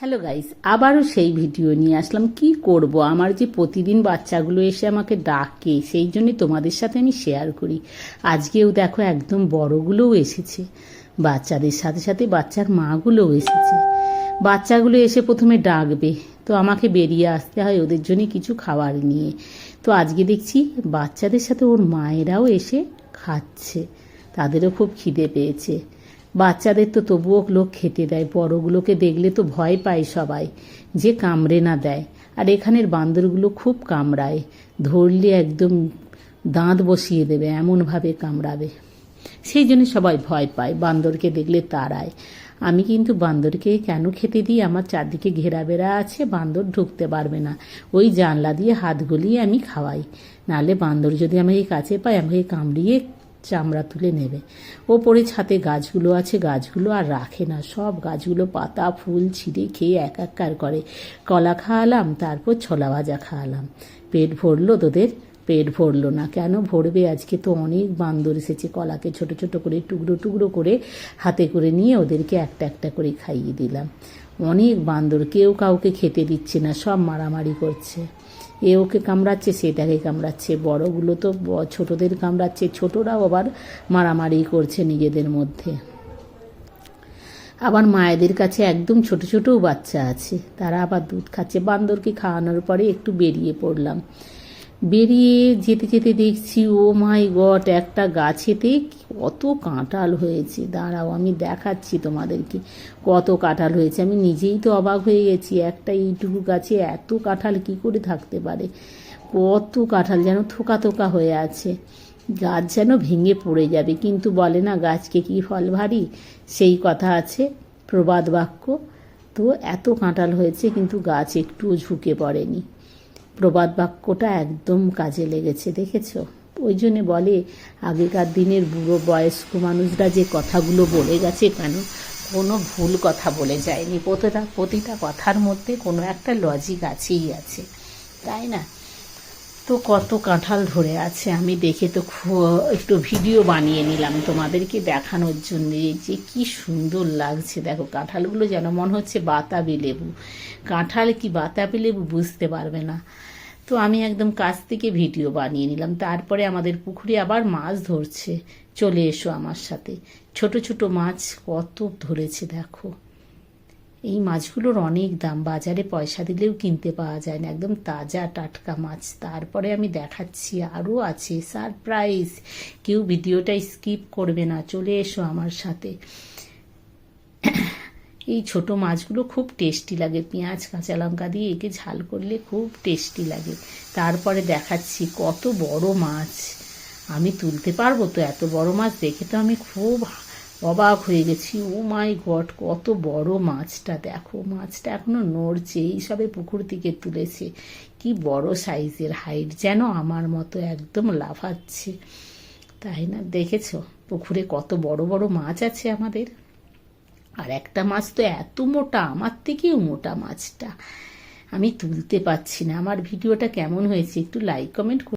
Hello guys, আবারও সেই video নিয়ে আসলাম। কি করব, আমার যে প্রতিদিন বাচ্চাগুলো এসে আমাকে ডাকে, সেই জন্যই তোমাদের সাথে আমি শেয়ার করি। আজকেও দেখো একদম বড়গুলোও এসেছে, বাচ্চাদের সাথে সাথে বাচ্চার মাগুলোও এসেছে। বাচ্চাগুলো এসে প্রথমে ডাকবে, তো আমাকে বেরিয়ে আসতে হয় ওদের জন্য কিছু খাবার নিয়ে। তো আজকে দেখছি বাচ্চাদের সাথে ওর মায়েরাও এসে খাচ্ছে, তাদেরও খুব খিদে পেয়েছে। বাচ্চাদের তো তবুও লোক খেতে দেয়, বড়গুলোকে দেখলে তো ভয় পায় সবাই যে কামড়ে না দেয়। আর এখানের বান্দরগুলো খুব কামড়ায়, ধরলে একদম দাঁত বসিয়ে দেবে, এমনভাবে কামড়াবে। সেই জন্য সবাই ভয় পায়, বান্দরকে দেখলে তাড়ায়। আমি কিন্তু বান্দরকে কেন খেতে দিই, আমার চারদিকে ঘেরাবেড়া আছে, বান্দর ঢুকতে পারবে না। ওই জানলা দিয়ে হাত গলিয়ে আমি খাওয়াই, নাহলে বান্দর যদি আমাকে কাছে পায় আমাকে কামড়িয়ে চামড়া তুলে নেবে। ওপরে ছাতে গাছগুলো আছে, গাছগুলো আর রাখে না, সব গাছগুলো পাতা ফুল ছিঁড়ে খেয়ে একাকার করে। কলা খাওয়ালাম, তারপর ছোলা ভাজা খাওয়ালাম। পেট ভরলো তোদের? পেট ভরলো না। কেন ভরবে, আজকে তো অনেক বান্দর এসেছে। কলাকে ছোট ছোট করে টুকরো টুকরো করে হাতে করে নিয়ে ওদেরকে একটা একটা করে খাইয়ে দিলাম। অনেক বান্দর, কেউ কাউকে খেতে দিচ্ছে না, সব মারামারি করছে। এ ওকে কামড়াচ্ছে, সেটাকে কামড়াচ্ছে, বড়গুলো তো ছোটদের কামড়াচ্ছে, ছোটরাও আবার মারামারি করছে নিজেদের মধ্যে। আবার মায়েদের কাছে একদম ছোট ছোটও বাচ্চা আছে, তারা আবার দুধ খাচ্ছে। বান্দরকে খাওয়ানোর পরে একটু বেরিয়ে পড়লাম। বেরিয়ে যেতে যেতে দেখছি, ও মাই গড, একটা গাছেতে কত কাঁঠাল হয়েছে। দাঁড়াও আমি দেখাচ্ছি তোমাদেরকে কত কাঁঠাল হয়েছে। আমি নিজেই তো অবাক হয়ে গেছি, একটা এইটুকু গাছে এত কাঁঠাল কি করে থাকতে পারে। কত কাঁঠাল, যেন থোকা থোকা হয়ে আছে, গাছ যেন ভেঙে পড়ে যাবে। কিন্তু বলে না, গাছকে কি ফল ভারী, সেই কথা আছে প্রবাদ বাক্য। তো এত কাঁঠাল হয়েছে কিন্তু গাছ একটুও ঝুঁকে পড়েনি। প্রবাদ বাক্যটা একদম কাজে লেগেছে, দেখেছো? ওই জন্যে বলে, আগেকার দিনের বুড়ো বয়স্ক মানুষরা যে কথাগুলো বলে গেছে, কেন কোনো ভুল কথা বলে যায়নি। প্রতিটা কথার মধ্যে কোনো একটা লজিক আছেই আছে, তাই না? তো কত কাঁঠাল ধরে আছে, আমি দেখে তো একটু ভিডিও বানিয়ে নিলাম তোমাদেরকে দেখানোর জন্য যে কি সুন্দর লাগছে। দেখো কাঁঠালগুলো যেন মনে হচ্ছে বাতাবি লেবু। কাঁঠাল কি বাতাবি লেবু বুঝতে পারবে না। তো আমি একদম কাছ থেকে ভিডিও বানিয়ে নিলাম। তারপরে আমাদের পুকুরে আবার মাছ ধরছে, চলে এসো আমার সাথে। ছোট ছোট মাছ কত ধরেছে দেখো। এই মাছগুলোর অনেক দাম, বাজারে পয়সা দিলেও কিনতে পাওয়া যায় না, একদম তাজা টাটকা মাছ। তারপরে আমি দেখাচ্ছি আরও আছে সারপ্রাইজ। কেউ ভিডিওটা স্কিপ করবে না, চলে এসো আমার সাথে। এই ছোট মাছগুলো খুব টেস্টি লাগে, পেঁয়াজ কাঁচা লঙ্কা দিয়ে একে ঝাল করলে খুব টেস্টি লাগে। তারপরে দেখাচ্ছি কত বড় মাছ। আমি তুলতে পারবো তো এত বড় মাছ? দেখে তো আমি খুব অবাক হয়ে গেছি। ও মাই গড, কত বড় মাছটা দেখো। মাছটা এখনো নড়ছে, এই সবে পুকুর থেকে তুলেছে। কি বড় সাইজের, হাইট যেন আমার মতো, একদম লাফাচ্ছে, তাই না? দেখেছো পুকুরে কত বড় বড় মাছ আছে আমাদের। আর একটা মাছ তো এত মোটা, আমার থেকেও মোটা মাছটা। আমি তুলতে পারছি না। আমার ভিডিওটা কেমন হয়েছে একটু লাইক কমেন্ট